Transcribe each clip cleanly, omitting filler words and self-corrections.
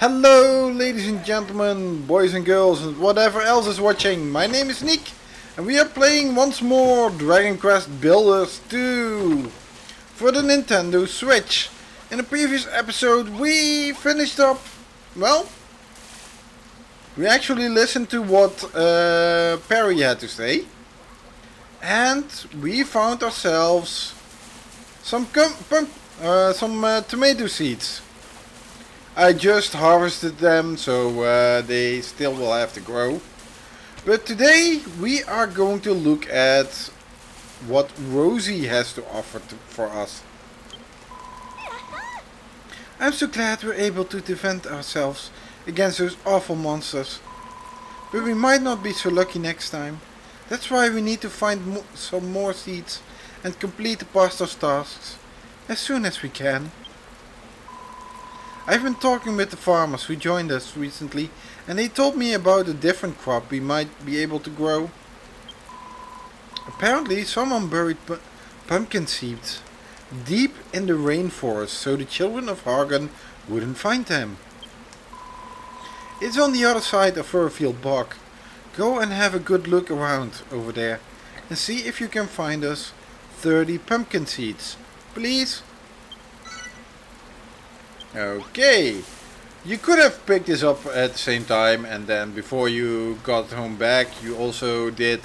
Hello ladies and gentlemen, boys and girls and whatever else is watching. My name is Nick and we are playing once more Dragon Quest Builders 2 for the Nintendo Switch. In the previous episode we finished up, well, we actually listened to what Perry had to say. And we found ourselves some tomato seeds. I just harvested them, so they still will have to grow. But today we are going to look at what Rosie has to offer for us. I'm so glad we're able to defend ourselves against those awful monsters. But we might not be so lucky next time. That's why we need to find some more seeds and complete the pastor's tasks as soon as we can. I've been talking with the farmers who joined us recently and they told me about a different crop we might be able to grow. Apparently someone buried pumpkin seeds deep in the rainforest so the Children of Hargon wouldn't find them. It's on the other side of Furfield Bog. Go and have a good look around over there and see if you can find us 30 pumpkin seeds, please. Okay, you could have picked this up at the same time and then before you got home back you also did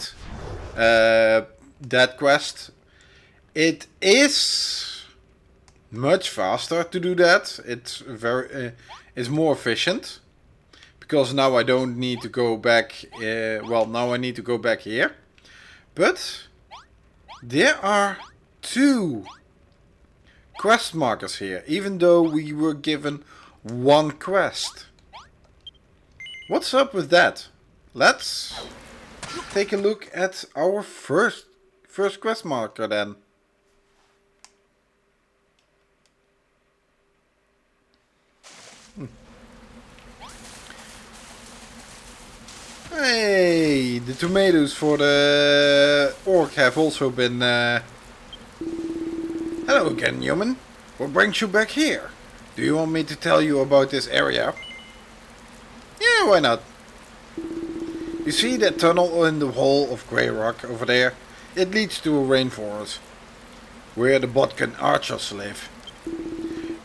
that quest. It is much faster to do that. It's it's more efficient because now I don't need to go back. Well, now I need to go back here, but there are two quest markers here, even though we were given one quest. What's up with that? Let's take a look at our first quest marker then. Hey, the tomatoes for the orc have also been Hello again, human. What brings you back here? Do you want me to tell you about this area? Yeah, why not? You see that tunnel in the wall of grey rock over there? It leads to a rainforest, where the Botkin archers live.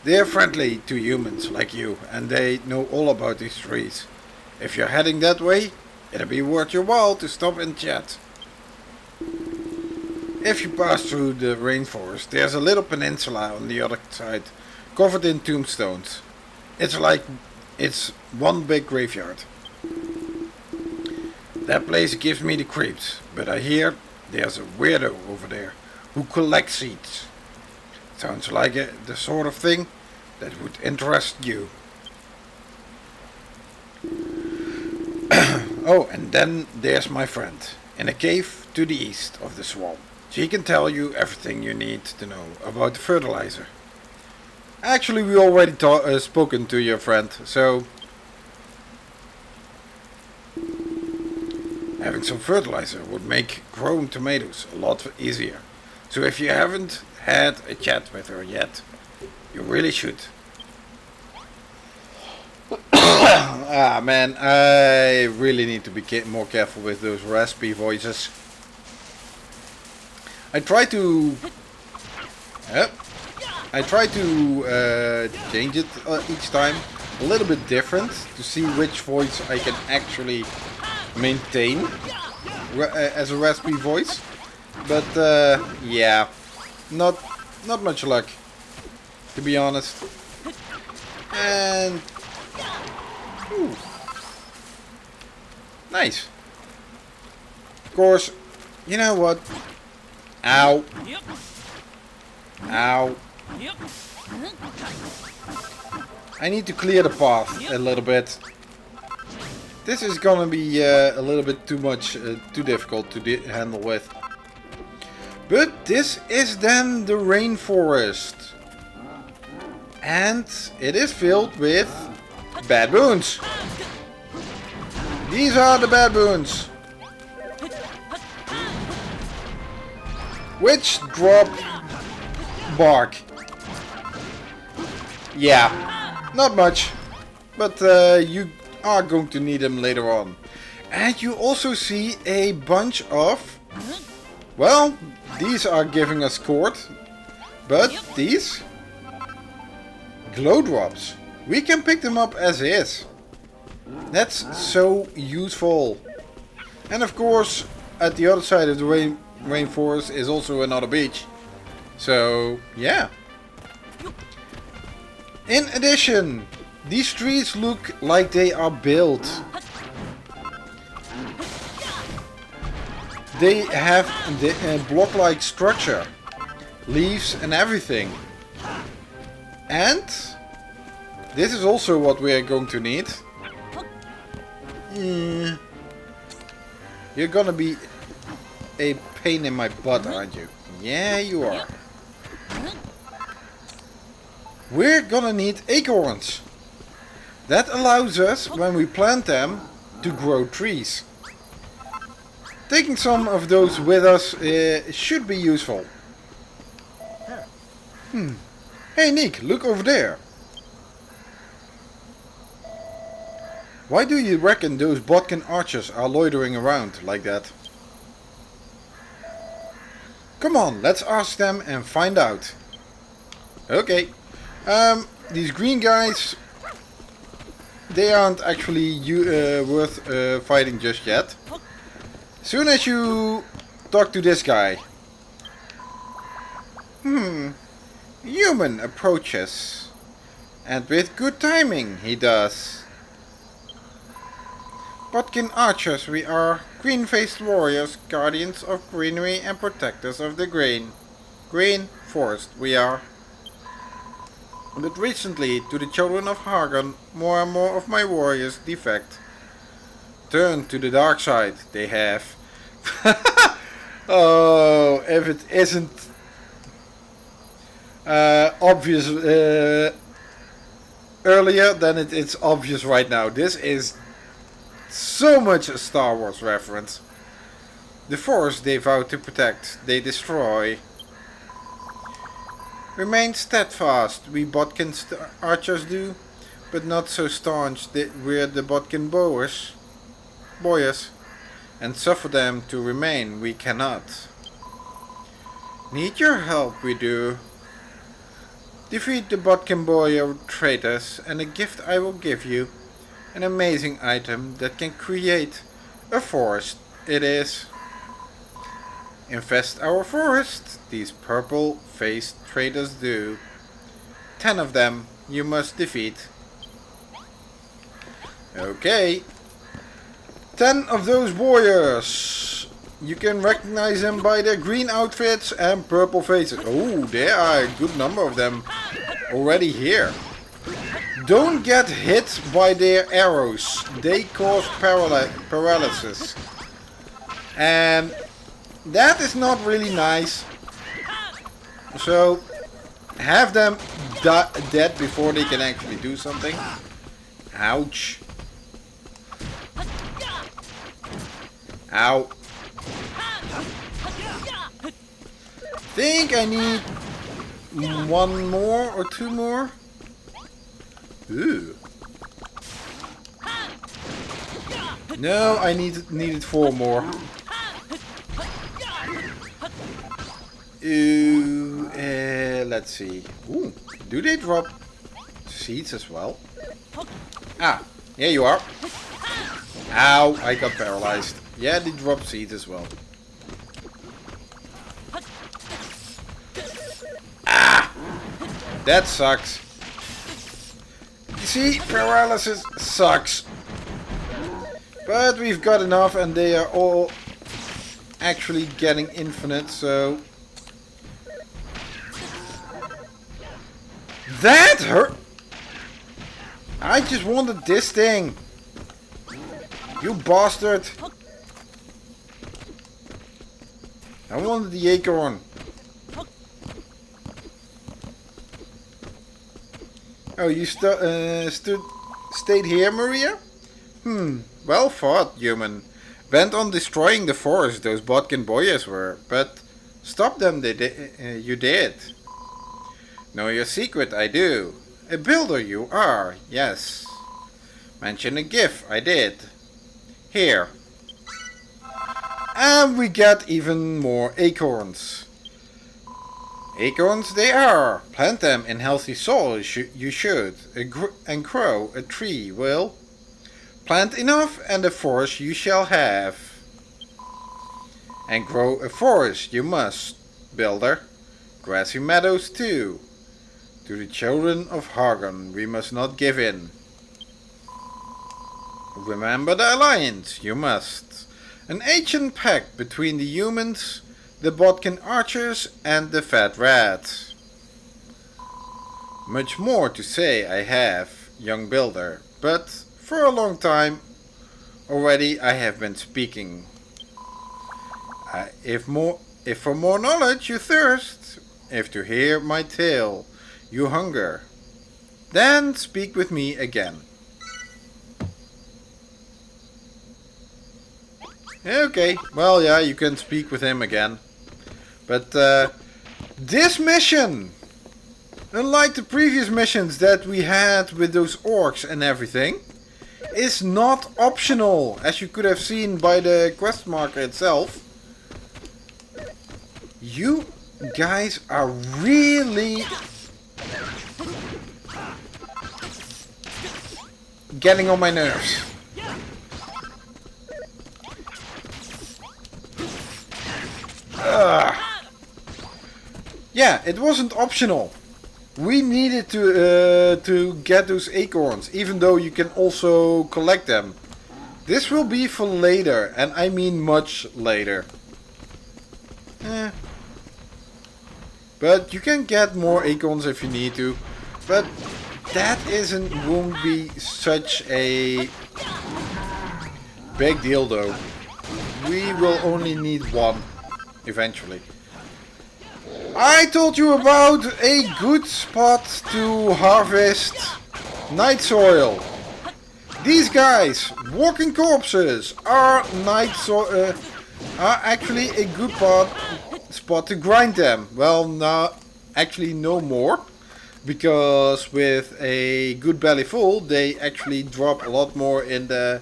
They're friendly to humans like you, and they know all about these trees. If you're heading that way, it'll be worth your while to stop and chat. If you pass through the rainforest, there's a little peninsula on the other side, covered in tombstones. It's one big graveyard. That place gives me the creeps, but I hear there's a weirdo over there who collects seeds. Sounds like the sort of thing that would interest you. Oh, and then there's my friend, in a cave to the east of the swamp. She can tell you everything you need to know about the fertilizer. Actually, we already spoken to your friend, so having some fertilizer would make growing tomatoes a lot easier. So if you haven't had a chat with her yet, you really should. Ah man, I really need to be more careful with those raspy voices. I try to change it each time a little bit different to see which voice I can actually maintain as a raspy voice. But yeah, not much luck, to be honest. And ooh, nice. Of course, you know what? Ow. Ow. I need to clear the path a little bit. This is gonna be a little bit too much, too difficult to handle with. But this is then the rainforest. And it is filled with baboons. These are the baboons, which drop bark. Yeah, not much. but you are going to need them later on. And you also see a bunch of, well, these are giving us cord, but these glow drops, we can pick them up as is. That's so useful. And of course, at the other side of the rainforest is also another beach. So, yeah. In addition, these trees look like they are built. They have a block-like structure, leaves and everything. And this is also what we are going to need. You're gonna be a pain in my butt, aren't you? Yeah, you are. We're gonna need acorns. That allows us, when we plant them, to grow trees. Taking some of those with us should be useful. Hey Nick, look over there. Why do you reckon those Bodkin archers are loitering around like that? Come on, let's ask them and find out. Okay. These green guys, they aren't actually worth fighting just yet. Soon as you talk to this guy. Human approaches. And with good timing, he does. Bodkin archers we are, green-faced warriors, guardians of greenery and protectors of the green forest we are. But recently, to the Children of Hargon, more and more of my warriors defect. Turn to the dark side, they have. Oh, if it isn't obvious earlier, then it's obvious right now. This is so much a Star Wars reference. The forest they vow to protect, they destroy. Remain steadfast, we Bodkin archers do, but not so staunch we're the Bodkin boyers, and suffer them to remain we cannot. Need your help we do. Defeat the Bodkin boyer traitors, and a gift I will give you. An amazing item that can create a forest, it is. Infest our forest, these purple-faced traitors do. 10 of them you must defeat. Okay. 10 of those warriors. You can recognize them by their green outfits and purple faces. Oh, there are a good number of them already here. Don't get hit by their arrows. They cause paralysis. And that is not really nice. So have them dead before they can actually do something. Ouch. Ow. Think I need one more or two more. Ooh. No, I needed 4 more. Ooh, let's see. Ooh, do they drop seeds as well? Ah, here you are. Ow, I got paralyzed. Yeah, they drop seeds as well. Ah, that sucks. You see, paralysis sucks. But we've got enough and they are all actually getting infinite, so... That hurt! I just wanted this thing! You bastard! I wanted the acorn. Oh, you stayed here, Maria? Well fought, human. Bent on destroying the forest those Bodkin boyers were, but stop them you did. Know your secret, I do. A builder you are, yes. Mention a gift, I did. Here. And we get even more acorns. Acorns they are. Plant them in healthy soil, you should. And grow a tree will. Plant enough and a forest you shall have. And grow a forest you must, builder. Grassy meadows too. To the children of Hargon we must not give in. Remember the alliance, you must. An ancient pact between the humans, the Bodkin archers and the fat rat. Much more to say I have, young builder, but for a long time already I have been speaking. If for more knowledge you thirst, if to hear my tale you hunger, then speak with me again. Okay, well yeah, you can speak with him again. But this mission, unlike the previous missions that we had with those orcs and everything, is not optional, as you could have seen by the quest marker itself. You guys are really getting on my nerves. Yeah, it wasn't optional. We needed to get those acorns, even though you can also collect them. This will be for later, and I mean much later. But you can get more acorns if you need to. But that won't be such a big deal though. We will only need one eventually. I told you about a good spot to harvest night soil. These guys, walking corpses, are actually a good spot to grind them. Well, actually no more, because with a good belly full, they actually drop a lot more in the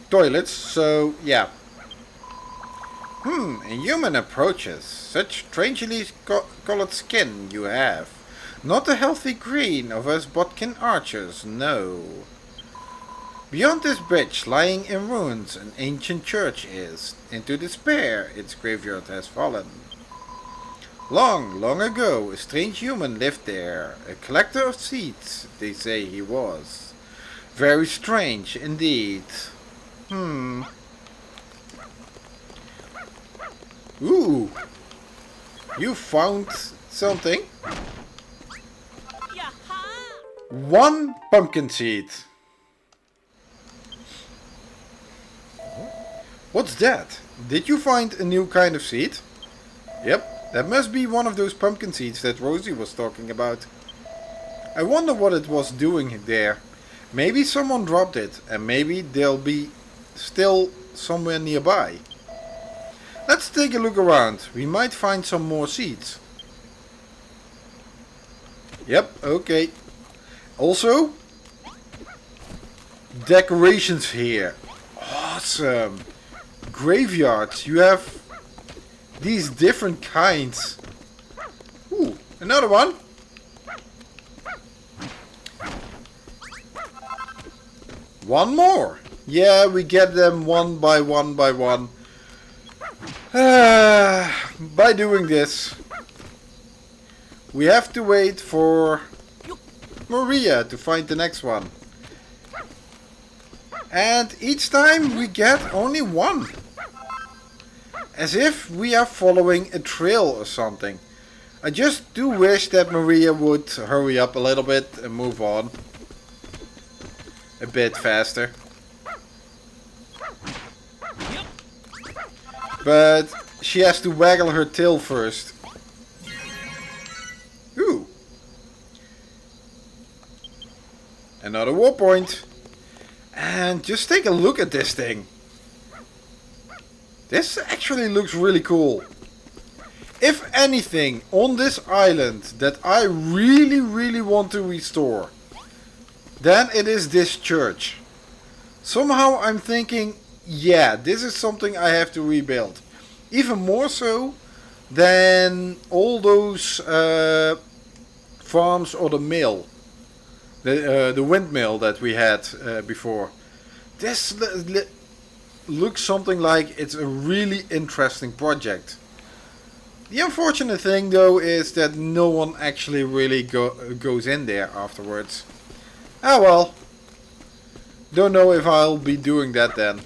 toilets. So yeah. A human approaches. Such strangely colored skin you have. Not the healthy green of us Bodkin archers, no. Beyond this bridge, lying in ruins, an ancient church is. Into despair, its graveyard has fallen. Long, long ago, a strange human lived there. A collector of seeds, they say he was. Very strange indeed. Ooh, you found something. One pumpkin seed. What's that? Did you find a new kind of seed? Yep, that must be one of those pumpkin seeds that Rosie was talking about. I wonder what it was doing there. Maybe someone dropped it, and maybe they'll be still somewhere nearby. Let's take a look around. We might find some more seeds. Yep, okay. Also, decorations here. Awesome. Graveyards. You have these different kinds. Ooh, another one. One more. Yeah, we get them one by one by one. By doing this, we have to wait for Maria to find the next one. And each time we get only one. As if we are following a trail or something. I just do wish that Maria would hurry up a little bit and move on a bit faster. But she has to waggle her tail first. Ooh. Another war point. And just take a look at this thing. This actually looks really cool. If anything on this island that I really want to restore, Then it is this church. Somehow I'm thinking, yeah, this is something I have to rebuild. Even more so than all those farms or the mill. The windmill that we had before. This looks something like it's a really interesting project. The unfortunate thing though is that no one actually really goes in there afterwards. Ah well. Don't know if I'll be doing that then.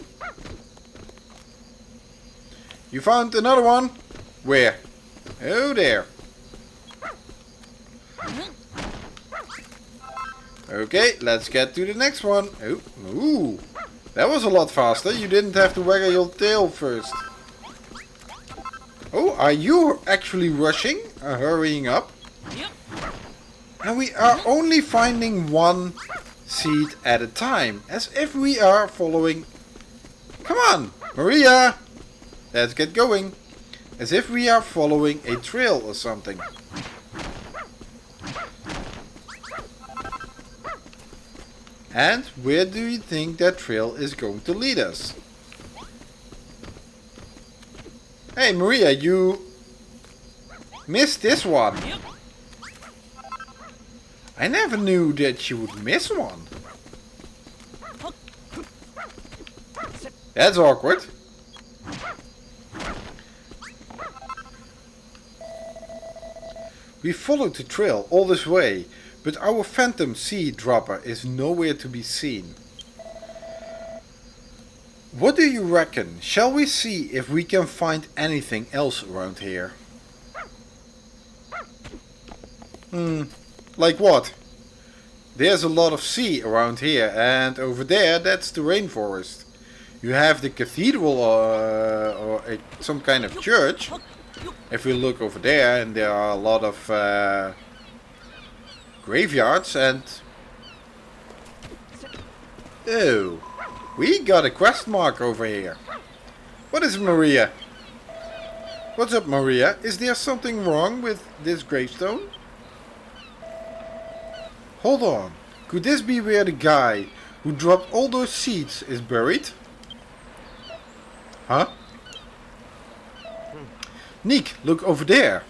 You found another one? Where? Oh there. Okay, let's get to the next one. Oh, ooh. That was a lot faster. You didn't have to waggle your tail first. Oh, are you actually rushing? Hurrying up? And we are only finding one seed at a time. As if we are following... Come on, Maria! Let's get going. As if we are following a trail or something. And where do you think that trail is going to lead us? Hey Maria, you missed this one. I never knew that you would miss one. That's awkward. We followed the trail all this way, but our phantom seed dropper is nowhere to be seen. What do you reckon? Shall we see if we can find anything else around here? Like what? There's a lot of sea around here, and over there that's the rainforest. You have the cathedral or some kind of church. If we look over there, and there are a lot of graveyards and... Oh, we got a quest mark over here. What is it, Maria? What's up, Maria? Is there something wrong with this gravestone? Hold on. Could this be where the guy who dropped all those seeds is buried? Huh? Nick, look over there.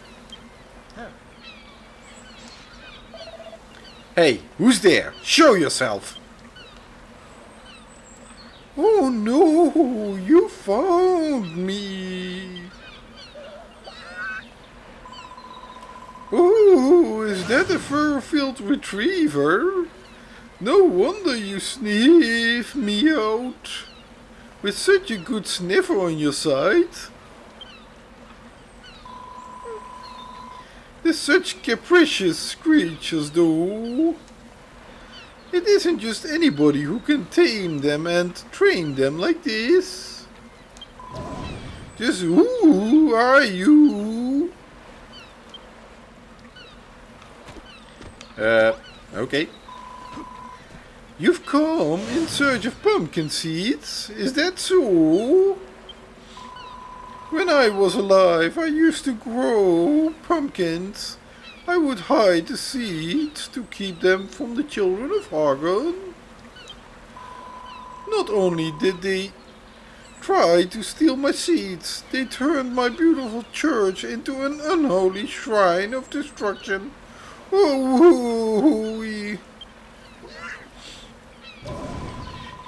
Hey, who's there? Show yourself. Oh no, you found me. Oh, is that a fur-filled retriever? No wonder you sniffed me out. With such a good sniffer on your side. They're such capricious creatures though. It isn't just anybody who can tame them and train them like this. Just who are you? Okay. You've come in search of pumpkin seeds, is that so? When I was alive, I used to grow pumpkins. I would hide the seeds to keep them from the Children of Hargon. Not only did they try to steal my seeds, they turned my beautiful church into an unholy shrine of destruction. Oh,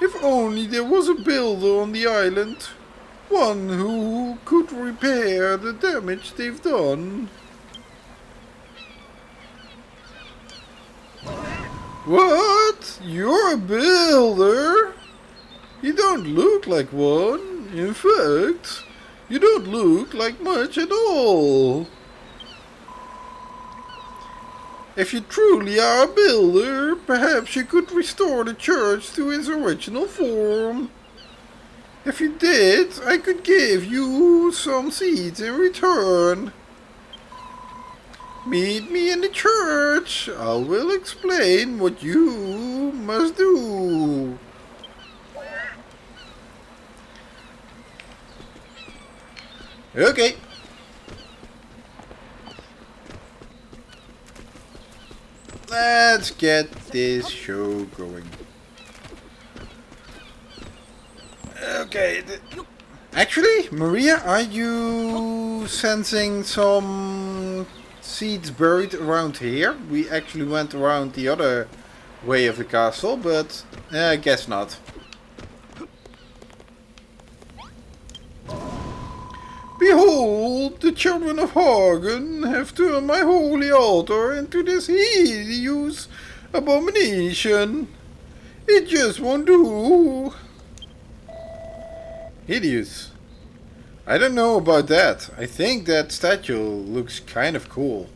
if only there was a builder on the island, one who could repair the damage they've done. What? You're a builder? You don't look like one. In fact, you don't look like much at all. If you truly are a builder, perhaps you could restore the church to its original form. If you did, I could give you some seeds in return. Meet me in the church. I will explain what you must do. Okay. Let's get this show going. Okay. Actually, Maria, are you sensing some seeds buried around here? We actually went around the other way of the castle, but I guess not. Behold, the children of Hargon have turned my holy altar into this hideous abomination. It just won't do. Hideous. I don't know about that. I think that statue looks kind of cool.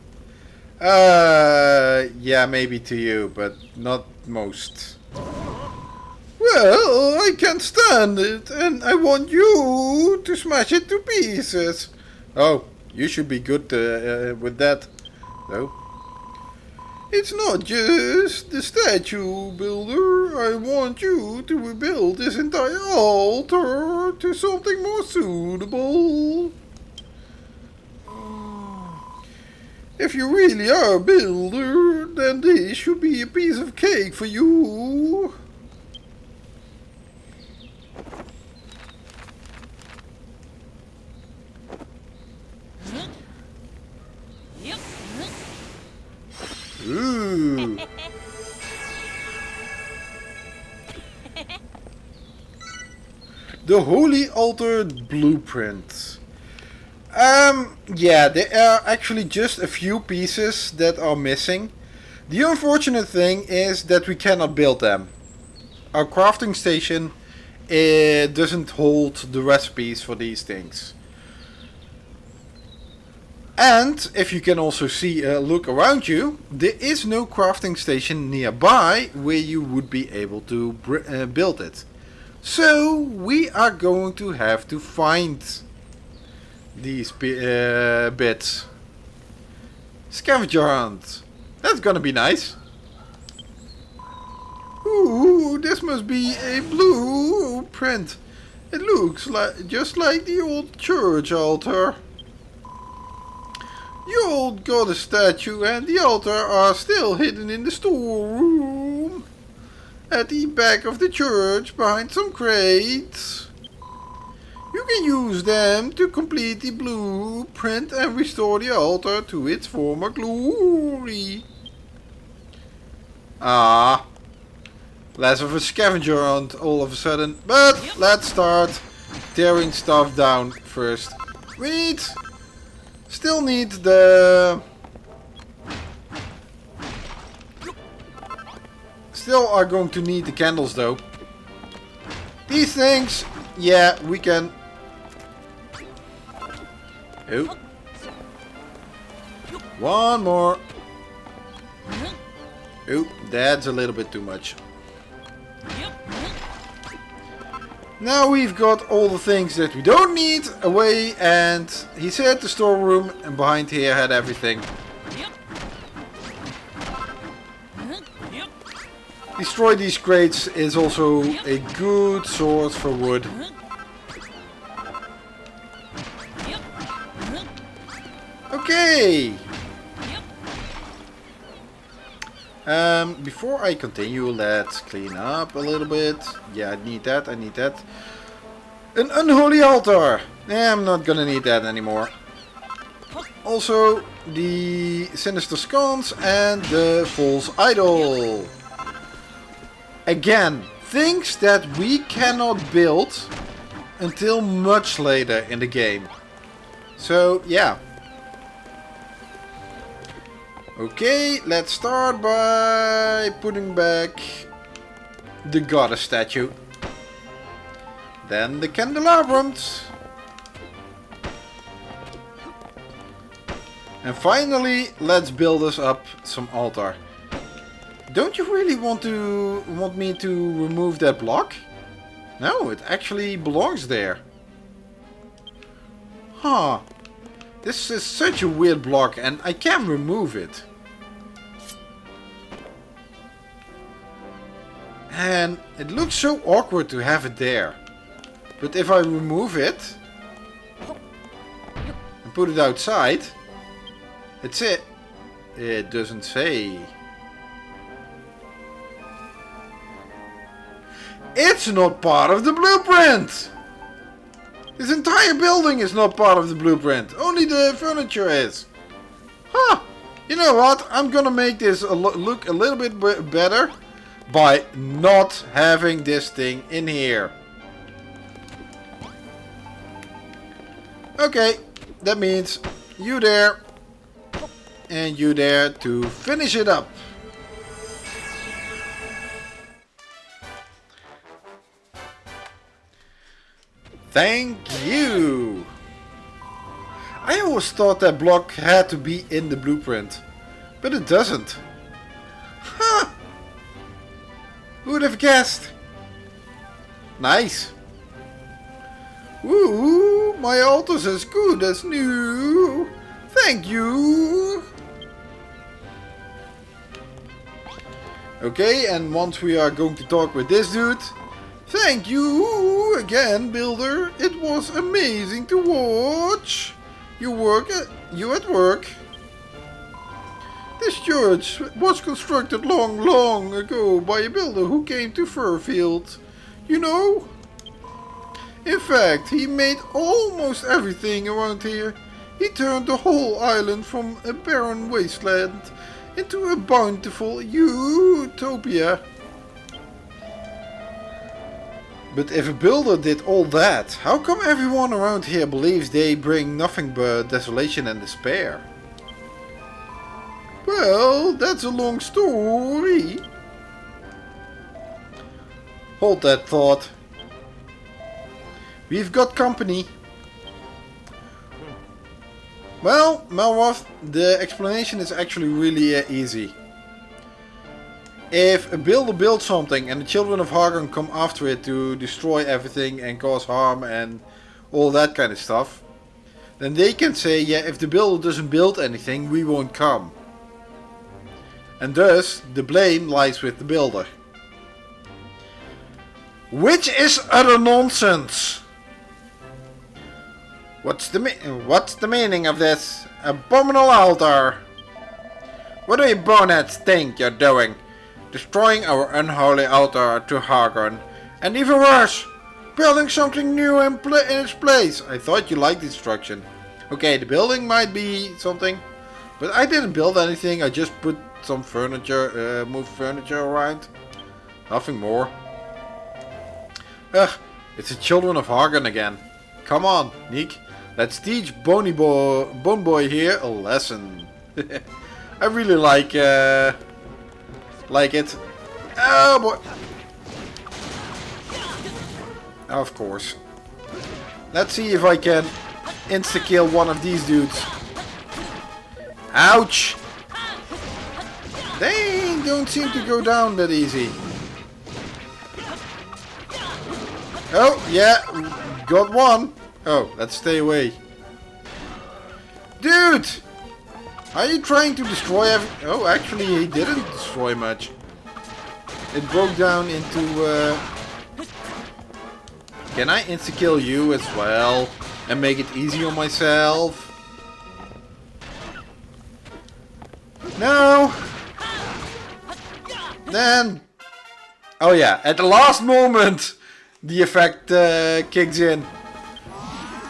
Yeah, maybe to you, but not most. Well, I can't stand it, and I want you to smash it to pieces. Oh, you should be good with that, though. It's not just the statue, builder. I want you to rebuild this entire altar to something more suitable. If you really are a builder, then this should be a piece of cake for you. Ooh. The Holy Altar Blueprint. Yeah, there are actually just a few pieces that are missing. The unfortunate thing is that we cannot build them. Our crafting station doesn't hold the recipes for these things. And if you can also see look around you, there is no crafting station nearby where you would be able to build it. So we are going to have to find these bits. Scavenger hunt. That's gonna be nice. Ooh, this must be a blueprint. It looks like just like the old church altar. The old goddess statue and the altar are still hidden in the storeroom at the back of the church behind some crates. You can use them to complete the blueprint and restore the altar to its former glory. Ah, less of a scavenger hunt all of a sudden, but let's start tearing stuff down first. Wait! Still need the... Still are going to need the candles though. These things, yeah, we can... Oh. One more. Oh, that's a little bit too much. Now we've got all the things that we don't need away, and he said the storeroom and behind here had everything. Destroy these crates is also a good source for wood. Okay. Before I continue, let's clean up a little bit. Yeah, I need that, I need that. An unholy altar! I'm not gonna need that anymore. Also, the sinister sconce and the false idol. Again, things that we cannot build until much later in the game. So, yeah. Okay, let's start by putting back the goddess statue. Then the candelabras. And finally, let's build us up some altar. Don't you really want me to remove that block? No, it actually belongs there. Huh. This is such a weird block and I can't remove it. And it looks so awkward to have it there. But if I remove it and put it outside, it's it. It doesn't say. It's not part of the blueprint! This entire building is not part of the blueprint. Only the furniture is. Huh. You know what? I'm gonna make this look a little bit better by not having this thing in here. Okay. That means you there and you there to finish it up. Thank you! I always thought that block had to be in the blueprint, but it doesn't. Huh! Who would have guessed? Nice! Woo! My altar's as good as new! Thank you! Okay, and once we are going to talk with this dude. Thank you again, builder. It was amazing to watch. You at work. This church was constructed long ago by a builder who came to Furfield. You know? In fact, he made almost everything around here. He turned the whole island from a barren wasteland into a bountiful utopia. But if a builder did all that, how come everyone around here believes they bring nothing but desolation and despair? Well, that's a long story. Hold that thought. We've got company. Well, Melroth, the explanation is actually really easy. If a builder builds something and the Children of Hargon come after it to destroy everything and cause harm and all that kind of stuff, then they can say, yeah, if the builder doesn't build anything, we won't come. And thus, the blame lies with the builder. Which is utter nonsense! What's the meaning of this abominable altar? What do you bonets think you're doing? Destroying our unholy altar to Hargon, and even worse, building something new in its place. I thought you liked destruction. Okay, the building might be something, but I didn't build anything. I just put some furniture, moved furniture around. Nothing more. Ugh, it's the Children of Hargon again. Come on, Nick. Let's teach Bone Boy here a lesson. I really like it. Oh boy. Of course. Let's see if I can insta-kill one of these dudes. Ouch! They don't seem to go down that easy. Oh, yeah. Got one. Oh, let's stay away. Dude! Are you trying to destroy everything? Oh, actually he didn't destroy much. It broke down into... Can I insta-kill you as well? And make it easy on myself? No! Then... Oh yeah, at the last moment the effect kicks in.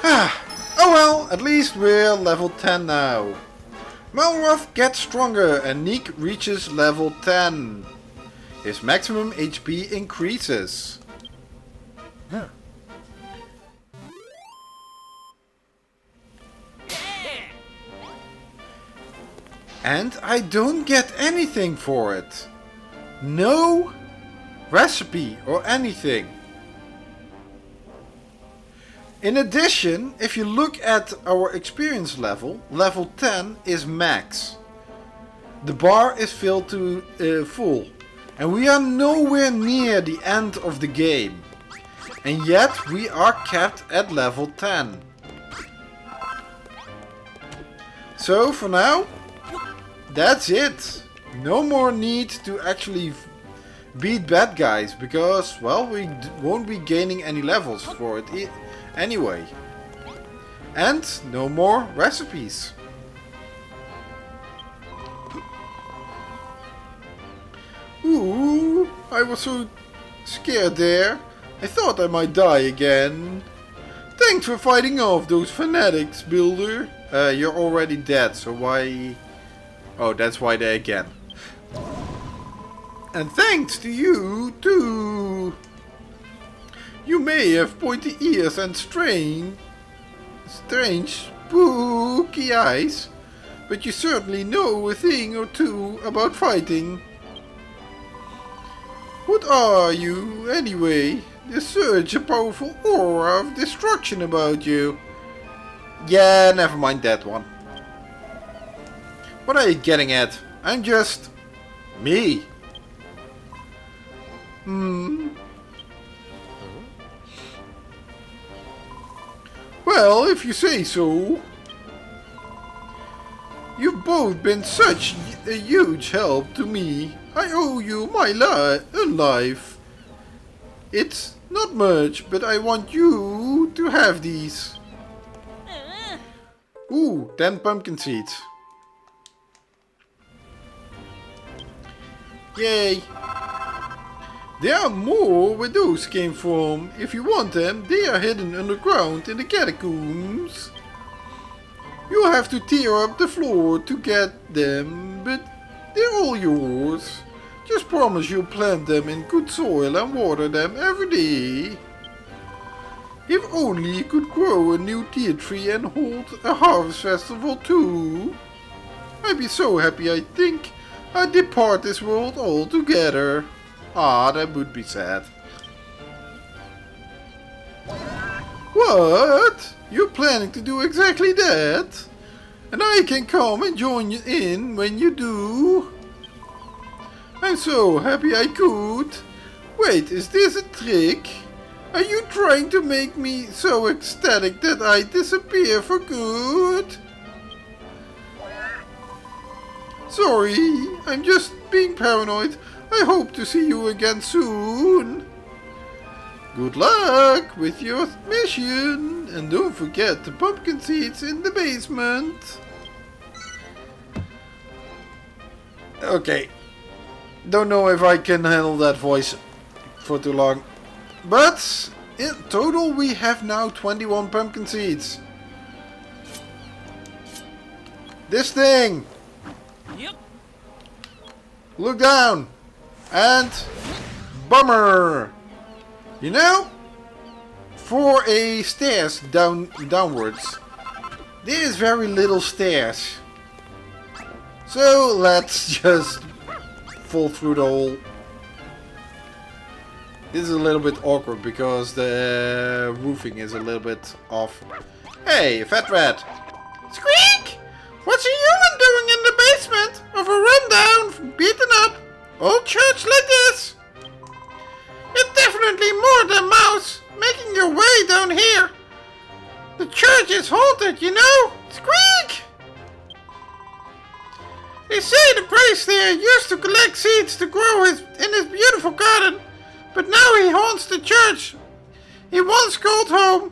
Oh well, at least we're level 10 now. Melroth gets stronger and Neek reaches level 10. His maximum HP increases. Huh. And I don't get anything for it. No recipe or anything. In addition, if you look at our experience level, level 10 is max. The bar is filled to full. And we are nowhere near the end of the game. And yet we are kept at level 10. So for now, that's it. No more need to actually beat bad guys. Because, well, we won't be gaining any levels for it anyway. And no more recipes. Ooh, I was so scared there. I thought I might die again. Thanks for fighting off those fanatics, Builder. You're already dead, so why... Oh, that's why they're again. And thanks to you, too. You may have pointy ears and strange, spooky eyes, but you certainly know a thing or two about fighting. What are you, anyway? There's such a powerful aura of destruction about you. Yeah, never mind that one. What are you getting at? I'm just... me. Well, if you say so. You've both been such a huge help to me. I owe you my life. It's not much, but I want you to have these. Ooh, 10 pumpkin seeds. Yay. There are more where those came from. If you want them, they are hidden underground in the catacombs. You'll have to tear up the floor to get them, but they're all yours. Just promise you'll plant them in good soil and water them every day. If only you could grow a new tea tree and hold a harvest festival too. I'd be so happy. I think I'd depart this world altogether. Ah, that would be sad. What? You're planning to do exactly that? And I can come and join you in when you do? I'm so happy I could. Wait, is this a trick? Are you trying to make me so ecstatic that I disappear for good? Sorry, I'm just being paranoid. I hope to see you again soon. Good luck with your mission. And don't forget the pumpkin seeds in the basement. Okay. Don't know if I can handle that voice for too long. But in total we have now 21 pumpkin seeds. This thing. Yep. Look down. And bummer. You know, for a stairs downwards, there is very little stairs. So let's just fall through the hole. This is a little bit awkward because the roofing is a little bit off. Hey, fat rat! Squeak! What's a human doing in the basement of a rundown, beaten up old church like this? You're definitely more than mouse, making your way down here. The church is haunted, you know. Squeak! They say the priest there used to collect seeds to grow in his beautiful garden, but now he haunts the church he once called home.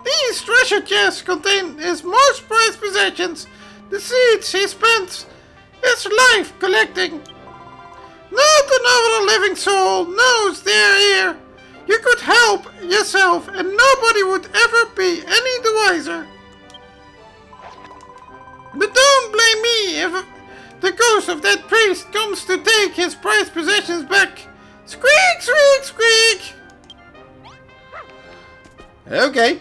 These treasure chests contain his most prized possessions, the seeds he spent his life collecting. Not another living soul knows they're here. You could help yourself and nobody would ever be any the wiser. But don't blame me if the ghost of that priest comes to take his prized possessions back. Squeak, squeak, squeak! Okay.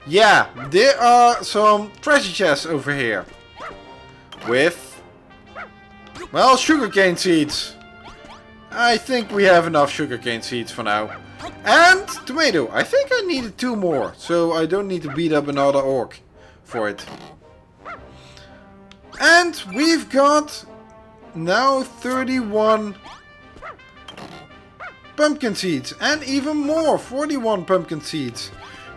Yeah, there are some treasure chests over here. With... well, sugarcane seeds. I think we have enough sugarcane seeds for now. And tomato. I think I needed 2 more. So I don't need to beat up another orc for it. And we've got now 31 pumpkin seeds. And even more, 41 pumpkin seeds.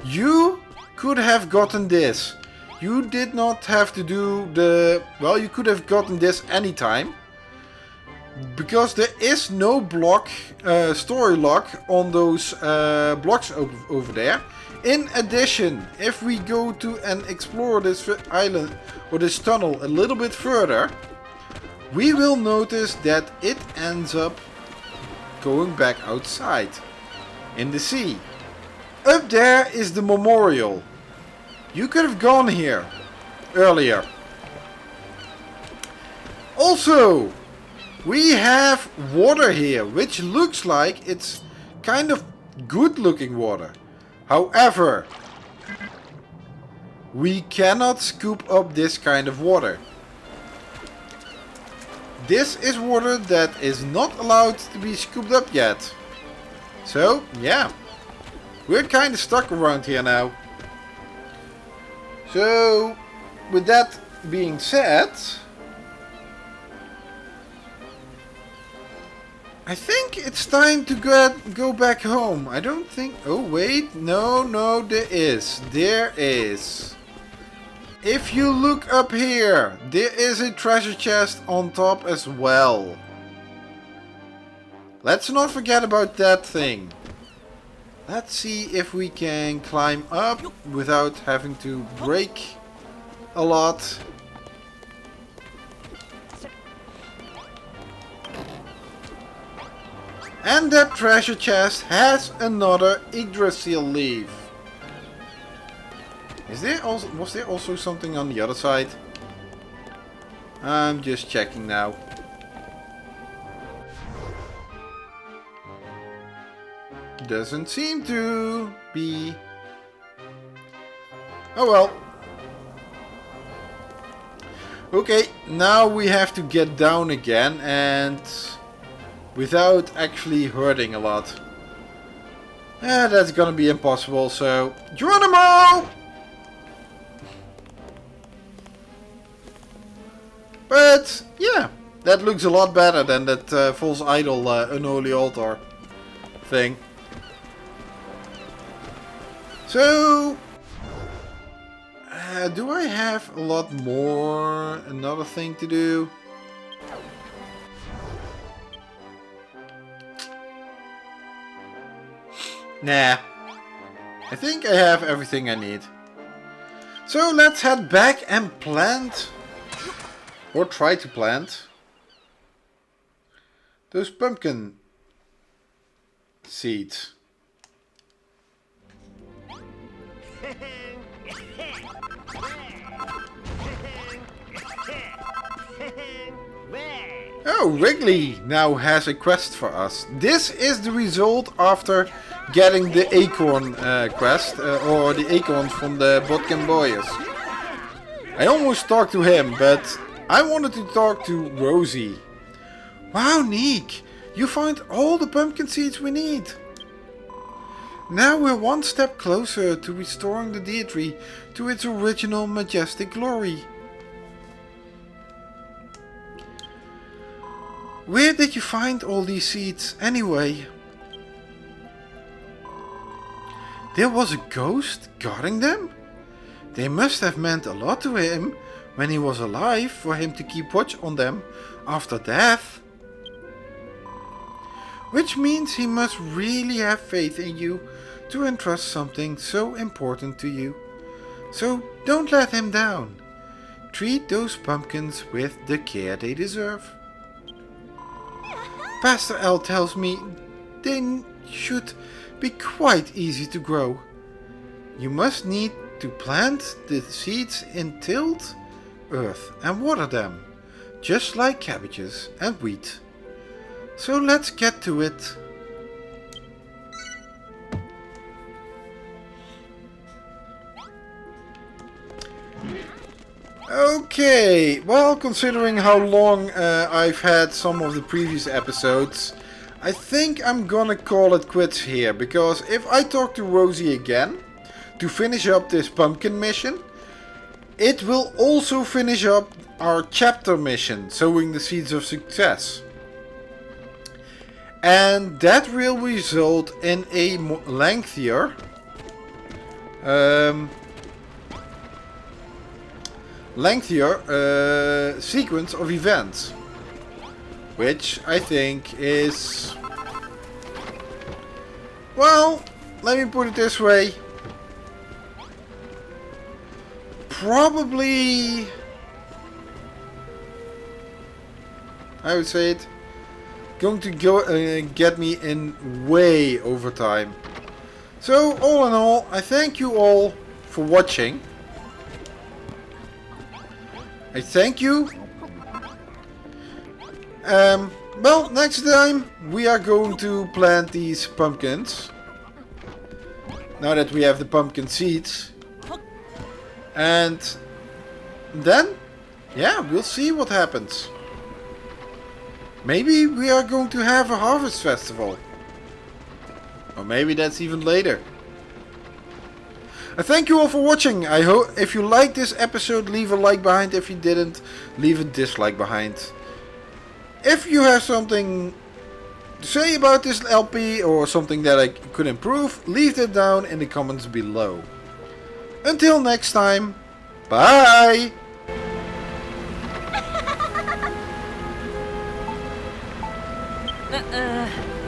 You could have gotten this. You did not have to do the... well, you could have gotten this anytime. Because there is no block, story lock on those blocks over there. In addition, if we go to and explore this island or this tunnel a little bit further, we will notice that it ends up going back outside in the sea. Up there is the memorial. You could have gone here earlier. Also, we have water here, which looks like it's kind of good looking water. However, we cannot scoop up this kind of water. This is water that is not allowed to be scooped up yet. So, yeah. We're kind of stuck around here now. So, with that being said, I think it's time to go back home. I don't think... Oh, wait. No, there is. There is. If you look up here, there is a treasure chest on top as well. Let's not forget about that thing. Let's see if we can climb up without having to break a lot. And that treasure chest has another Yggdrasil leaf. Was there also something on the other side? I'm just checking now. Doesn't seem to be. Oh well. Okay, now we have to get down again and without actually hurting a lot. That's gonna be impossible, so Geronimo! But yeah, that looks a lot better than that false idol unholy altar thing. So, do I have a lot more? Another thing to do? Nah, I think I have everything I need. So let's head back and plant, or try to plant, those pumpkin seeds. Oh, Wrigley now has a quest for us. This is the result after getting the acorn quest, or the acorns from the Bodkin Boys. I almost talked to him, but I wanted to talk to Rosie. Wow, Neek, you found all the pumpkin seeds we need. Now we're one step closer to restoring the deer tree to its original majestic glory. Where did you find all these seeds, anyway? There was a ghost guarding them? They must have meant a lot to him when he was alive for him to keep watch on them after death. Which means he must really have faith in you to entrust something so important to you. So don't let him down. Treat those pumpkins with the care they deserve. Pastor L tells me they should be quite easy to grow. You must need to plant the seeds in tilled earth and water them, just like cabbages and wheat. So let's get to it. Okay, well, considering how long I've had some of the previous episodes, I think I'm gonna call it quits here, because if I talk to Rosie again to finish up this pumpkin mission, it will also finish up our chapter mission, sowing the seeds of success. And that will result in a lengthier sequence of events, which I think is, well, let me put it this way, probably, I would say it, going to go get me in way over time. So all in all, I thank you all for watching. I thank you. Well, next time we are going to plant these pumpkins. Now that we have the pumpkin seeds. And then, yeah, we'll see what happens. Maybe we are going to have a harvest festival. Or maybe that's even later. I thank you all for watching. I hope if you liked this episode, leave a like behind. If you didn't, leave a dislike behind. If you have something to say about this LP or something that I could improve, leave that down in the comments below. Until next time, bye! Uh-uh.